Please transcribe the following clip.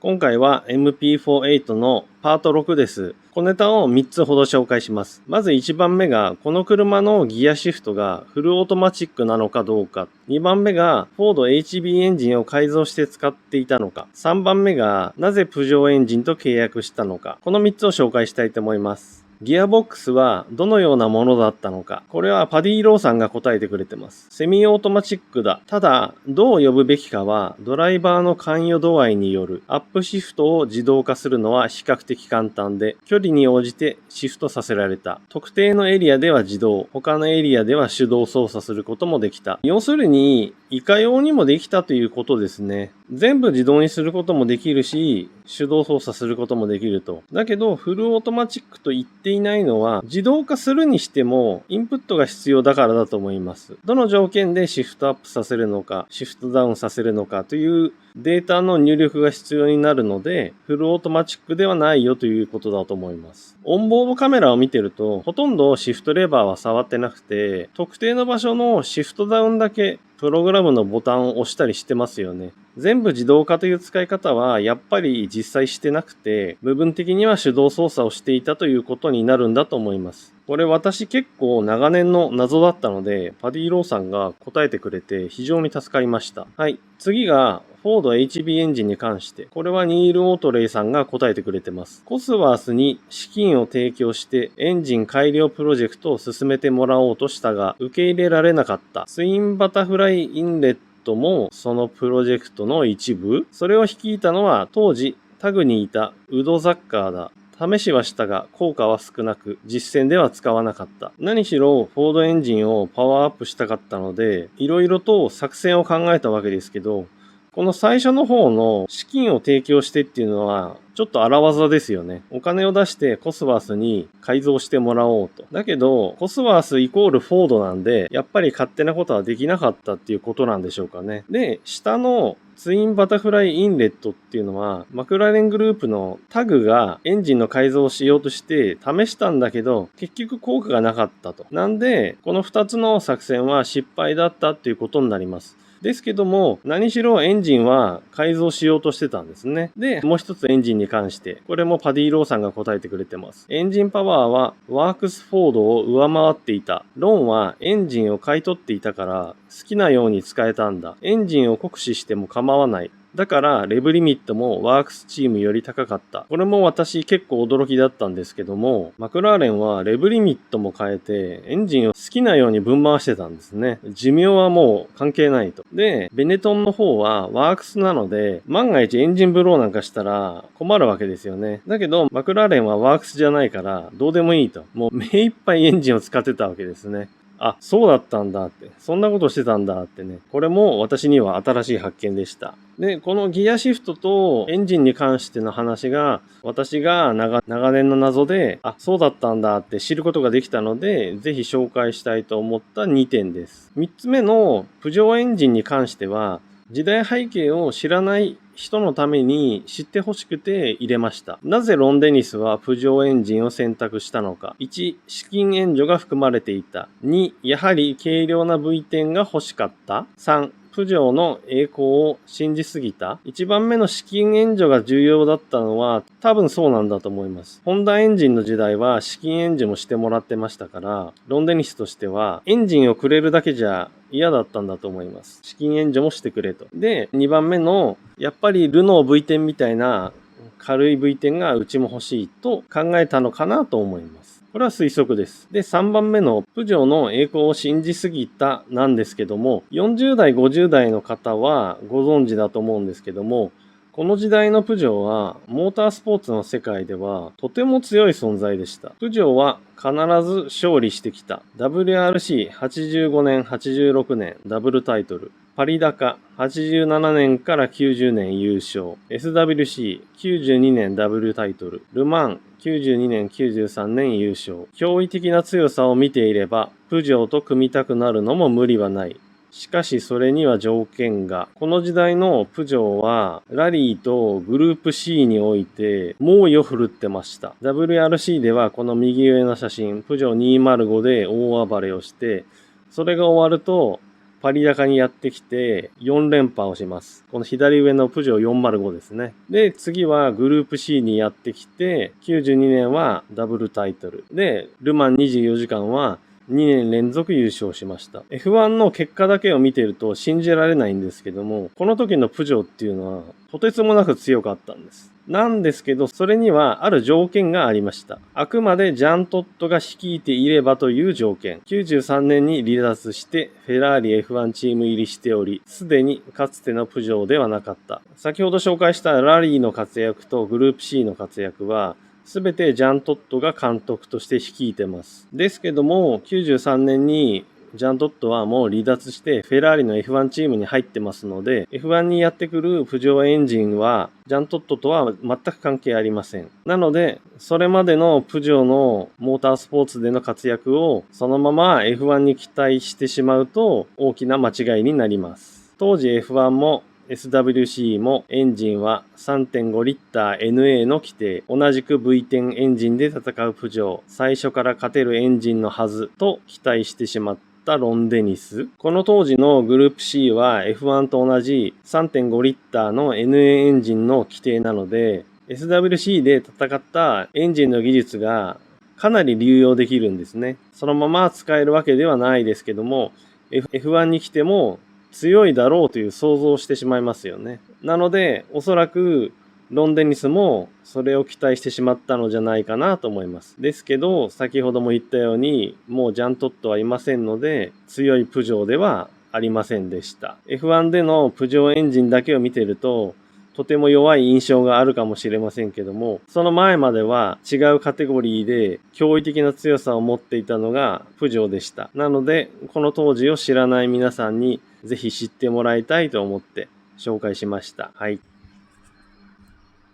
今回は MP48 のパート6です。小ネタを3つほど紹介します。まず1番目が、この車のギアシフトがフルオートマチックなのかどうか。2番目が、フォード HB エンジンを改造して使っていたのか。3番目が、なぜプジョーエンジンと契約したのか。この3つを紹介したいと思います。ギアボックスはどのようなものだったのか。これはパディ・ローさんが答えてくれてます。セミオートマチックだ。ただ、どう呼ぶべきかは、ドライバーの関与度合いによる。アップシフトを自動化するのは比較的簡単で、距離に応じてシフトさせられた。特定のエリアでは自動、他のエリアでは手動操作することもできた。要するに、いかようにもできたということですね。全部自動にすることもできるし、手動操作することもできると。だけど、フルオートマチックと言っていないのは、自動化するにしても、インプットが必要だからだと思います。どの条件でシフトアップさせるのか、シフトダウンさせるのかというデータの入力が必要になるので、フルオートマチックではないよということだと思います。オンボードカメラを見てると、ほとんどシフトレバーは触ってなくて、特定の場所のシフトダウンだけプログラムのボタンを押したりしてますよね。全部自動化という使い方はやっぱり実際してなくて、部分的には手動操作をしていたということになるんだと思います。これ私結構長年の謎だったので、パディ・ローさんが答えてくれて非常に助かりました。はい。次が、フォード HB エンジンに関して、これはニール・オートレイさんが答えてくれてます。コスワースに資金を提供してエンジン改良プロジェクトを進めてもらおうとしたが、受け入れられなかった。ツインバタフライインレットもそのプロジェクトの一部。それを率いたのは当時タグにいたウド・ザッカーだ。試しはしたが効果は少なく実戦では使わなかった。何しろフォードエンジンをパワーアップしたかったので、いろいろと作戦を考えたわけですけど、この最初の方の資金を提供してっていうのはちょっと荒技ですよね。お金を出してコスワースに改造してもらおうと。だけどコスワースイコールフォードなんで、やっぱり勝手なことはできなかったっていうことなんでしょうかね。で、下のツインバタフライインレットっていうのは、マクラーレングループのタグがエンジンの改造をしようとして試したんだけど、結局効果がなかったと。なんで、この2つの作戦は失敗だったっていうことになります。ですけども、何しろエンジンは改造しようとしてたんですね。で、もう一つエンジンに関して、これもパディ・ローさんが答えてくれてます。エンジンパワーはワークスフォードを上回っていた。ロンはエンジンを買い取っていたから好きなように使えたんだ。エンジンを酷使しても構わない。だからレブリミットもワークスチームより高かった。これも私結構驚きだったんですけども、マクラーレンはレブリミットも変えてエンジンを好きなように分回してたんですね。寿命はもう関係ないと。で、ベネトンの方はワークスなので、万が一エンジンブローなんかしたら困るわけですよね。だけどマクラーレンはワークスじゃないからどうでもいいと。もう目いっぱいエンジンを使ってたわけですね。あ、そうだったんだって。そんなことしてたんだってね。これも私には新しい発見でした。で、このギアシフトとエンジンに関しての話が、私が長年の謎で、あ、そうだったんだって知ることができたので、ぜひ紹介したいと思った2点です。3つ目のプジョーエンジンに関しては、時代背景を知らない人のために知ってほしくて入れました。なぜロン・デニスはプジョーエンジンを選択したのか。1、資金援助が含まれていた。2、やはり軽量な V10 が欲しかった。3、プジョーの栄光を信じすぎた。1番目の資金援助が重要だったのは多分そうなんだと思います。ホンダエンジンの時代は資金援助もしてもらってましたから、ロン・デニスとしてはエンジンをくれるだけじゃ嫌だったんだと思います。資金援助もしてくれと。で、2番目のやっぱりルノー V10 みたいな軽い V10 がうちも欲しいと考えたのかなと思います。これは推測です。で、3番目のプジョーの栄光を信じすぎたなんですけども、40代、50代の方はご存知だと思うんですけども、この時代のプジョーはモータースポーツの世界ではとても強い存在でした。プジョーは必ず勝利してきた。WRC85 年、86年ダブルタイトル。パリダカ87年から90年優勝。SWC92 年ダブルタイトル。ルマン92年、93年優勝。驚異的な強さを見ていれば、プジョーと組みたくなるのも無理はない。しかしそれには条件が。この時代のプジョーはラリーとグループ C において猛威を振るってました。WRC ではこの右上の写真、プジョー205で大暴れをして、それが終わるとパリ高にやってきて4連覇をします。この左上のプジョー405ですね。で、次はグループ C にやってきて、92年はダブルタイトル。で、ルマン24時間は2年連続優勝しました。F1 の結果だけを見ていると信じられないんですけども、この時のプジョーっていうのはとてつもなく強かったんです。なんですけど、それにはある条件がありました。あくまでジャン・トットが率いていればという条件。93年に離脱してフェラーリ F1 チーム入りしており、すでにかつてのプジョーではなかった。先ほど紹介したラリーの活躍とグループ C の活躍は、すべてジャン・トットが監督として率いてます。ですけども、93年にジャン・トットはもう離脱してフェラーリの F1 チームに入ってますので、F1 にやってくるプジョーエンジンはジャン・トットとは全く関係ありません。なので、それまでのプジョーのモータースポーツでの活躍をそのまま F1 に期待してしまうと大きな間違いになります。当時 F1 もSWC もエンジンは 3.5 リッター NA の規定、同じく V10 エンジンで戦うプジョー、最初から勝てるエンジンのはずと期待してしまったロン・デニス。この当時のグループ C は F1 と同じ 3.5 リッターの NA エンジンの規定なので、SWC で戦ったエンジンの技術がかなり流用できるんですね。そのまま使えるわけではないですけども、F1 に来ても強いだろうという想像をしてしまいますよね。なので、おそらくロン・デニスもそれを期待してしまったのじゃないかなと思います。ですけど、先ほども言ったように、もうジャン・トットはいませんので、強いプジョーではありませんでした。F1 でのプジョーエンジンだけを見てると、とても弱い印象があるかもしれませんけども、その前までは違うカテゴリーで驚異的な強さを持っていたのがプジョーでした。なので、この当時を知らない皆さんにぜひ知ってもらいたいと思って紹介しました。はい。